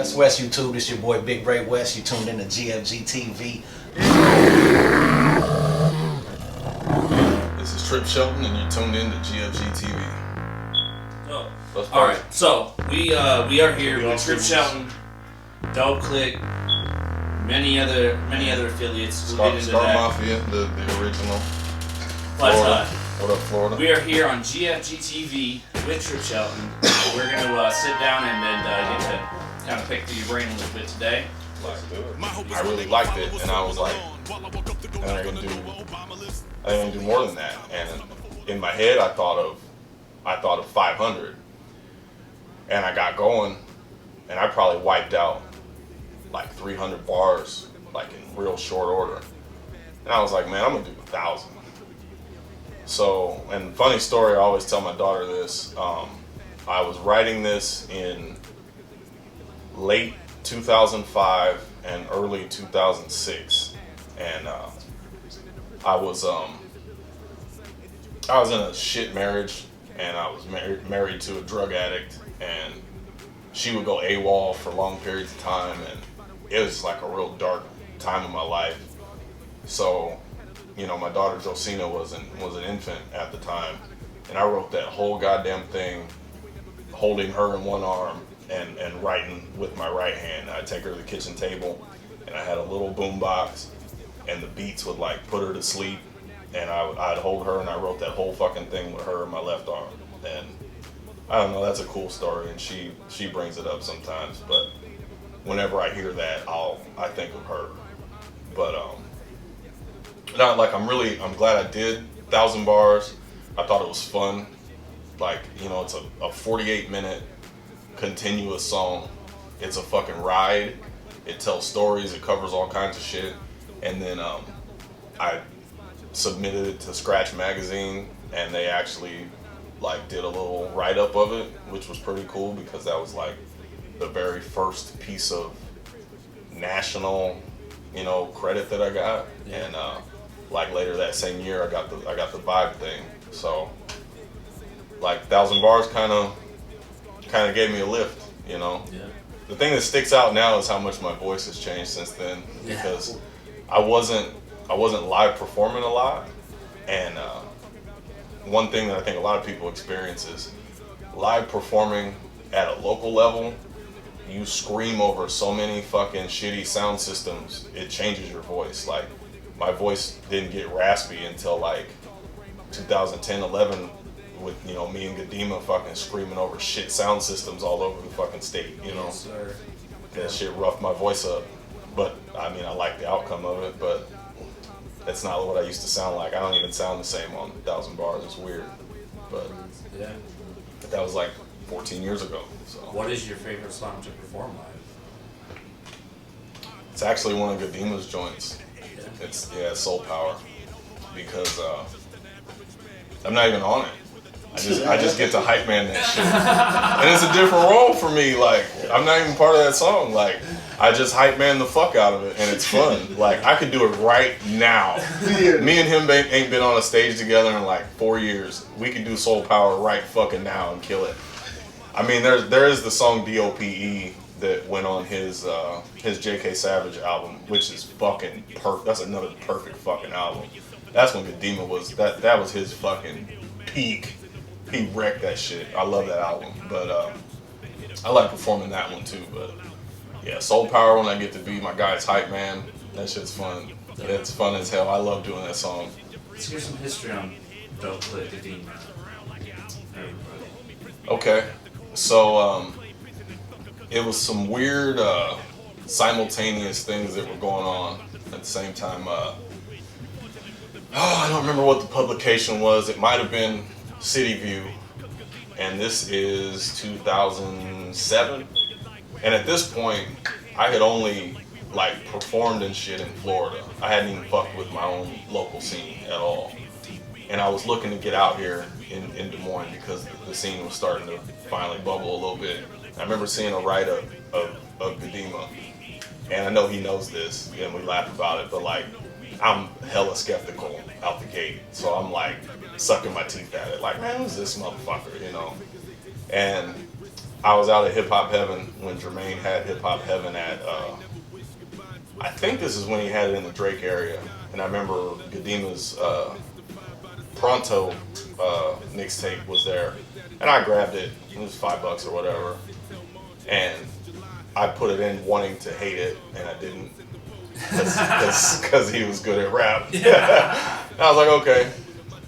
West YouTube, this your boy Big Ray West. You tuned in to GFG TV. This is Tripp Shelton, and you're tuned in to GFG TV. Oh. All right, so we are here with Tripp Shelton, D.O.P.E Click, many other affiliates. We'll get into Star that. Mafia, the original. But what up, Florida? we are here on GFG TV with Tripp Shelton. We're gonna sit down and then get to kind of pick through your brain a little bit today. Let's do it. I really liked it, and I was like, I'm gonna do more than that. And in my head, I thought of 500, and I got going, and I probably wiped out like 300 bars, like in real short order. And I was like, man, I'm gonna do 1,000. So, and funny story, I always tell my daughter this. I was writing this in late 2005 and early 2006, and I was in a shit marriage, and I was married to a drug addict, and she would go AWOL for long periods of time, and it was like a real dark time in my life. So, you know, my daughter Josina was an infant at the time, and I wrote that whole goddamn thing holding her in one arm and writing with my right hand. I'd take her to the kitchen table, and I had a little boom box, and the beats would like put her to sleep, and I'd hold her, and I wrote that whole fucking thing with her in my left arm. And I don't know, that's a cool story, and she brings it up sometimes, but whenever I hear that, I think of her. But not like I'm glad I did 1,000 bars. I thought it was fun. Like, you know, it's a 48-minute continuous song. It's a fucking ride. It tells stories. It covers all kinds of shit. And then I submitted it to Scratch Magazine, and they actually like did a little write-up of it, which was pretty cool because that was like the very first piece of national, you know, credit that I got. Yeah. And like later that same year, I got the Vibe thing. So like 1,000 bars kind of gave me a lift, you know. Yeah. The thing that sticks out now is how much my voice has changed since then, because I wasn't live performing a lot, and one thing that I think a lot of people experience is live performing at a local level. You scream over so many fucking shitty sound systems, it changes your voice. Like, my voice didn't get raspy until like 2010, 11, with, you know, me and Gadima fucking screaming over shit sound systems all over the fucking state, you know. Yes, sir. That shit roughed my voice up. But, I mean, I like the outcome of it, but that's not what I used to sound like. I don't even sound the same on 1,000 bars. It's weird. But Yeah. that was like 14 years ago. So What is your favorite song to perform live? it's actually one of Gadima's joints. Yeah. It's Soul Power, because I'm not even on it. I just get to hype man that shit, and it's a different role for me. Like, I'm not even part of that song. Like, I just hype man the fuck out of it, and it's fun. Like, I could do it right now. Me and him ain't been on a stage together in like 4 years. We could do Soul Power right fucking now and kill it. I mean, there is the song D.O.P.E that went on his J.K. Savage album, which is fucking perfect. That's another perfect fucking album. That's when Gadima was, that was his fucking peak. He wrecked that shit. I love that album. But I like performing that one too. But yeah, Soul Power, when I get to be my guy's hype man, that shit's fun. It's fun as hell. I love doing that song. Let's hear some history on D.O.P.E Click, Gadima. Okay. So it was some weird simultaneous things that were going on at the same time. I don't remember what the publication was. It might have been City View, and this is 2007. And at this point, I had only like performed and shit in Florida. I hadn't even fucked with my own local scene at all. And I was looking to get out here in Des Moines because the scene was starting to finally bubble a little bit. I remember seeing a write-up of Gadima, and I know he knows this, and we laugh about it, but like, I'm hella skeptical out the gate. So I'm like sucking my teeth at it, like, man, who's this motherfucker, you know? And I was out at Hip Hop Heaven when Jermaine had Hip Hop Heaven at, I think this is when he had it in the Drake area. And I remember Gadima's Pronto mixtape was there. And I grabbed it. It was $5 or whatever. And I put it in wanting to hate it, and I didn't. Because he was good at rap. I was like, okay.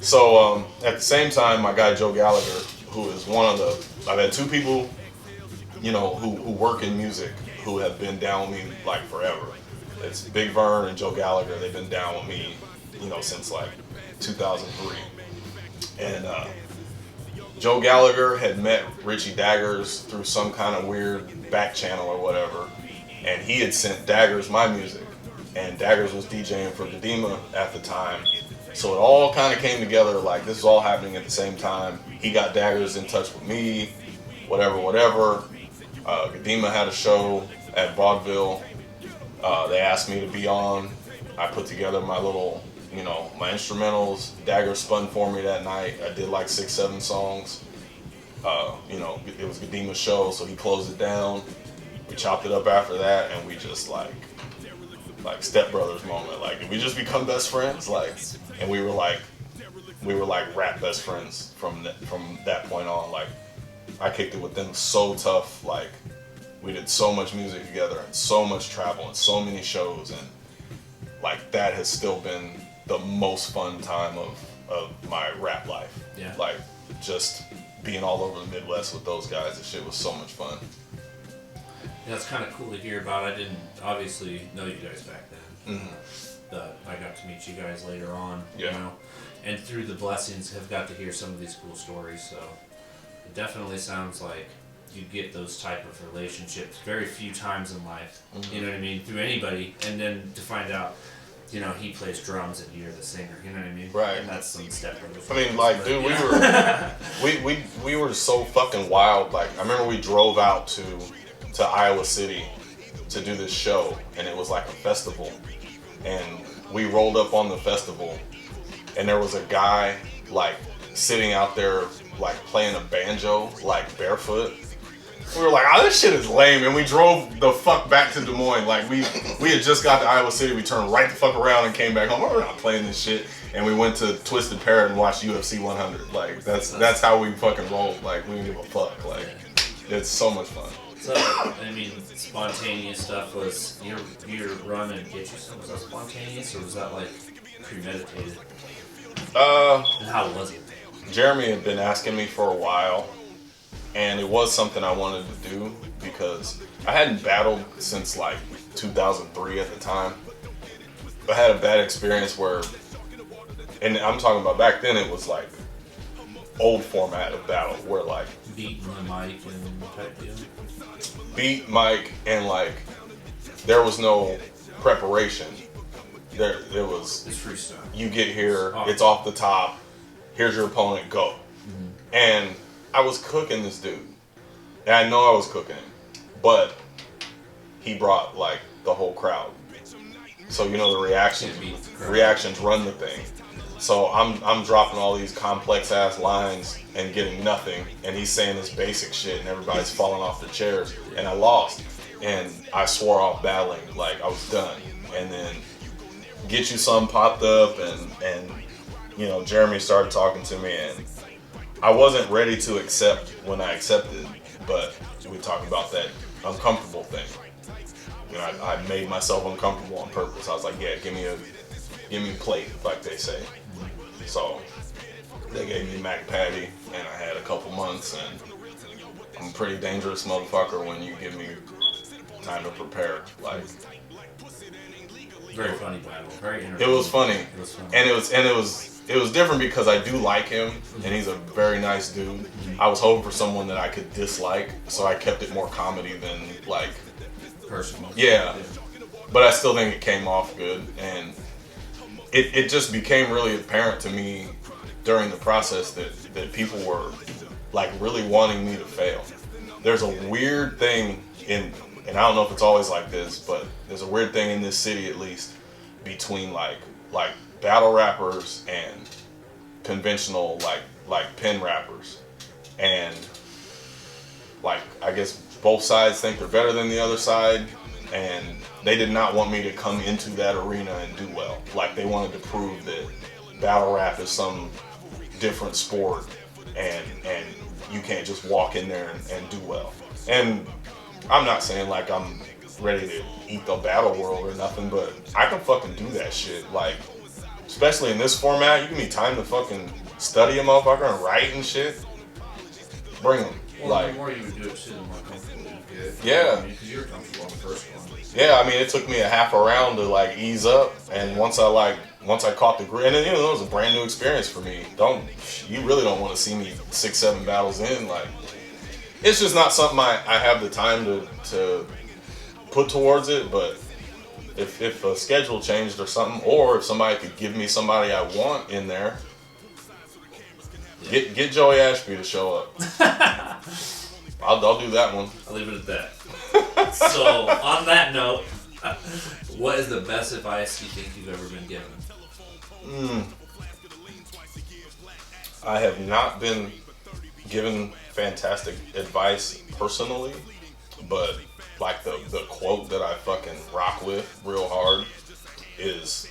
So at the same time, my guy Joe Gallagher, who is one of the, I've had two people, you know, who work in music who have been down with me like forever. It's Big Vern and Joe Gallagher. They've been down with me, you know, since like 2003. And Joe Gallagher had met Richie Daggers through some kind of weird back channel or whatever, and he had sent Daggers my music, and Daggers was DJing for Gadima at the time. So it all kind of came together, like this is all happening at the same time. He got Daggers in touch with me, whatever. Gadima had a show at Vaudeville. They asked me to be on. I put together my little, you know, my instrumentals. Daggers spun for me that night. I did like 6-7 songs. You know, it was Gadima's show, so he closed it down. We chopped it up after that, and we just like stepbrothers moment. Like, did we just become best friends? Like, and we were like rap best friends from that point on. Like, I kicked it with them so tough. Like, we did so much music together and so much travel and so many shows, and like that has still been the most fun time of my rap life. Yeah. Like, just being all over the Midwest with those guys, this shit was so much fun. Yeah, it's kind of cool to hear about. I didn't obviously know you guys back then. Mm-hmm. But I got to meet you guys later on, Yeah. you know, and through the blessings have got to hear some of these cool stories. So it definitely sounds like you get those type of relationships very few times in life. Mm-hmm. You know what I mean? Through anybody, and then to find out, you know, he plays drums and you're the singer. You know what I mean? Right. And that's some step. I mean, like, dude, we were so fucking wild. Like, I remember we drove out to Iowa City to do this show, and it was like a festival, and we rolled up on the festival, and there was a guy like sitting out there like playing a banjo like barefoot. We were like, oh, this shit is lame, and we drove the fuck back to Des Moines. Like, we had just got to Iowa City, we turned right the fuck around and came back home. We're not playing this shit, and we went to Twisted Parrot and watched UFC 100. Like, that's how we fucking rolled. Like, we didn't give a fuck. Like, it's so much fun. So, I mean, spontaneous stuff was your run and get you some. Was that spontaneous, or was that like premeditated? And how was it? Jeremy had been asking me for a while, and it was something I wanted to do because I hadn't battled since like 2003 at the time. I had a bad experience where, and I'm talking about back then, it was like old format of battle where like beating the mic and type deal. Beat mic, and like there was no preparation. There was. It's freestyle. You get here, it's off the top. Here's your opponent, go. Mm-hmm. And I was cooking this dude, and I know I was cooking him, but he brought like the whole crowd. So you know the reactions run the thing. So I'm dropping all these complex ass lines and getting nothing, and he's saying this basic shit, and everybody's falling off their chairs, and I lost, and I swore off battling, like I was done. And then Get You Some popped up, and you know, Jeremy started talking to me, and I wasn't ready to accept when I accepted, but we talked about that uncomfortable thing. You know, I made myself uncomfortable on purpose. I was like, yeah, give me a plate, like they say. So they gave me Mac Patty, and I had a couple months, and I'm a pretty dangerous motherfucker when you give me time to prepare. Like, very funny battle, very it was funny, and it was different because I do like him, and he's a very nice dude. I was hoping for someone that I could dislike, so I kept it more comedy than like personal. Yeah, but I still think it came off good, and it just became really apparent to me during the process that people were like really wanting me to fail. There's a weird thing and I don't know if it's always like this, but there's a weird thing in this city, at least, between like battle rappers and conventional like pen rappers. And like, I guess both sides think they're better than the other side, and they did not want me to come into that arena and do well. Like, they wanted to prove that battle rap is some different sport, and you can't just walk in there and do well. And I'm not saying like I'm ready to eat the battle world or nothing, but I can fucking do that shit. Like, especially in this format, you give me time to fucking study a motherfucker and write and shit. Bring them. Well, Like, the more you would do it too, the more comfortable you get. Yeah. Because you were comfortable on the first one. yeah, I mean, it took me a half a round to like ease up, and once I caught the grip, and then, you know, it was a brand new experience for me. You really don't want to see me 6-7 battles in. Like, it's just not something I have the time to put towards it. But if a schedule changed or something, or if somebody could give me somebody I want in there, get Joey Ashby to show up. I'll do that one. I'll leave it at that. So, on that note, what is the best advice you think you've ever been given? I have not been given fantastic advice personally, but like the quote that I fucking rock with real hard is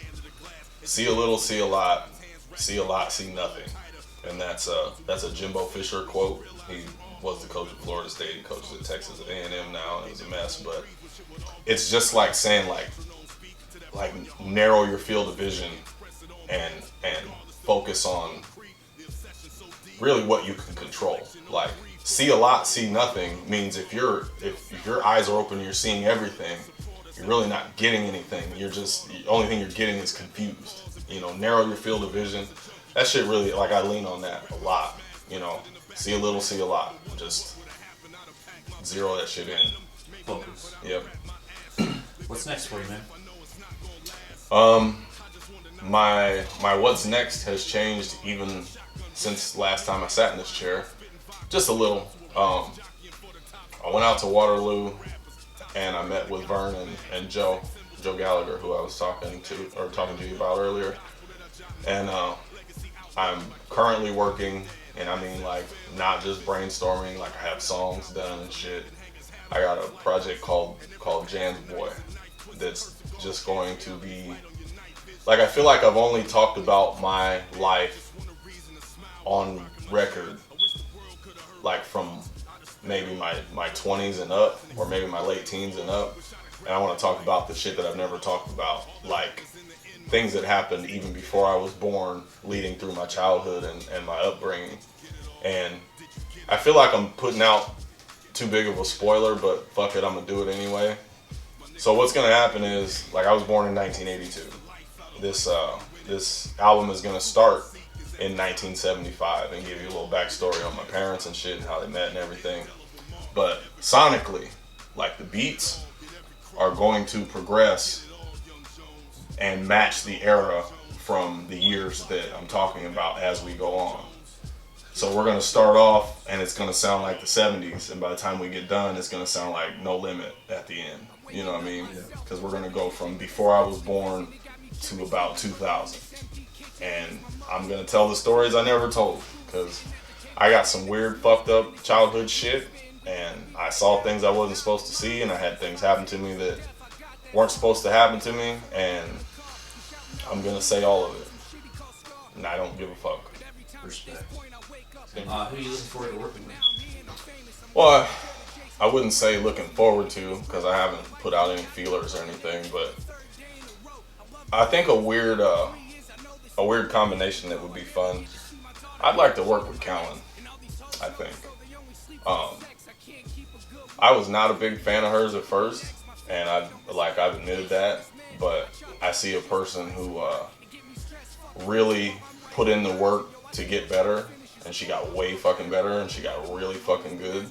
see a little, see a lot, see nothing. And that's a Jimbo Fisher quote. He was the coach of Florida State. He coaches at Texas at A&M now, and it was a mess. But it's just like saying like narrow your field of vision and focus on really what you can control. Like, see a lot, see nothing means if your eyes are open, you're seeing everything. You're really not getting anything. You're just, the only thing you're getting is confused. You know, narrow your field of vision. That shit really, like, I lean on that a lot. You know, see a little, see a lot. Just zero that shit in. Focus. Yep. What's next for you, man? My what's next has changed even since last time I sat in this chair. Just a little. I went out to Waterloo and I met with Vern and Joe Gallagher, who I was talking to you about earlier. And I'm currently working, and I mean, like, not just brainstorming, like, I have songs done and shit. I got a project called Jan's Boy that's just going to be, like, I feel like I've only talked about my life on record, like, from maybe my 20s and up, or maybe my late teens and up. And I want to talk about the shit that I've never talked about, like things that happened even before I was born, leading through my childhood and my upbringing. And I feel like I'm putting out too big of a spoiler, but fuck it, I'm gonna do it anyway. So what's gonna happen is, like, I was born in 1982. This album is gonna start in 1975 and give you a little backstory on my parents and shit and how they met and everything. But sonically, like, the beats are going to progress and match the era from the years that I'm talking about as we go on. So we're gonna start off and it's gonna sound like the 70s, and by the time we get done, it's gonna sound like No Limit at the end. You know what I mean? Because we're gonna go from before I was born to about 2000. And I'm gonna tell the stories I never told, because I got some weird, fucked up childhood shit, and I saw things I wasn't supposed to see, and I had things happen to me that weren't supposed to happen to me, and I'm gonna say all of it. And I don't give a fuck. Respect. Who are you looking forward to working with? Well, I wouldn't say looking forward to, because I haven't put out any feelers or anything, but I think a weird combination that would be fun. I'd like to work with Callan, I think. I was not a big fan of hers at first, and I've admitted that, but I see a person who really put in the work to get better, and she got way fucking better, and she got really fucking good.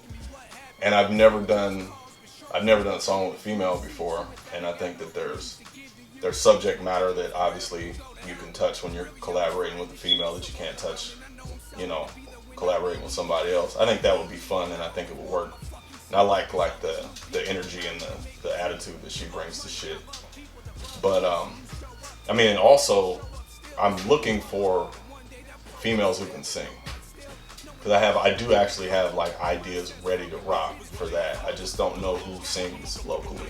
And I've never done a song with a female before, and I think that there's subject matter that obviously you can touch when you're collaborating with a female that you can't touch, you know, collaborating with somebody else. I think that would be fun, and I think it would work. And I like the energy and the attitude that she brings to shit. But I mean, also, I'm looking for females who can sing. because I do actually have like ideas ready to rock for that. I just don't know who sings locally,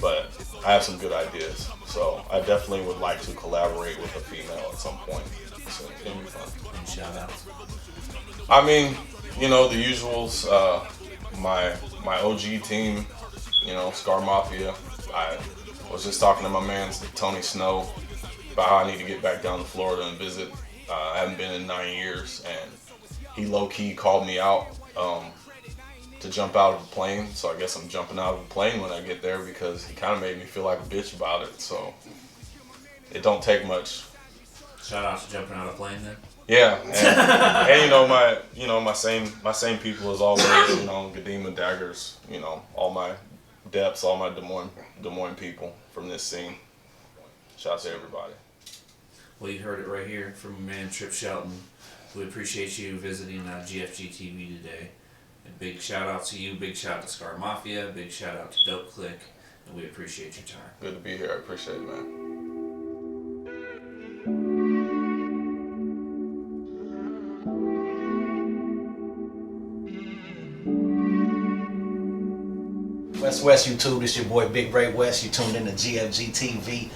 but I have some good ideas. So I definitely would like to collaborate with a female at some point. So it's gonna be fun. And shout outs. I mean, the usuals. My OG team, Scar Mafia. I was just talking to my man Tony Snow about how I need to get back down to Florida and visit. I haven't been in 9 years, and he low-key called me out to jump out of the plane. So I guess I'm jumping out of the plane when I get there because he kind of made me feel like a bitch about it. So it don't take much. Shout out to jumping out of a plane then. Yeah, and my same people as always. Gadima Daggers. All my Depths, all my Des Moines people from this scene. Shout out to everybody. Well, you heard it right here from my man Tripp Shelton. We appreciate you visiting GFG TV today. And big shout out to you, big shout out to Scar Mafia, big shout out to D.O.P.E Click, and we appreciate your time. Good to be here. I appreciate it, man. West YouTube, this your boy Big Ray West. You tuned in to GFG TV.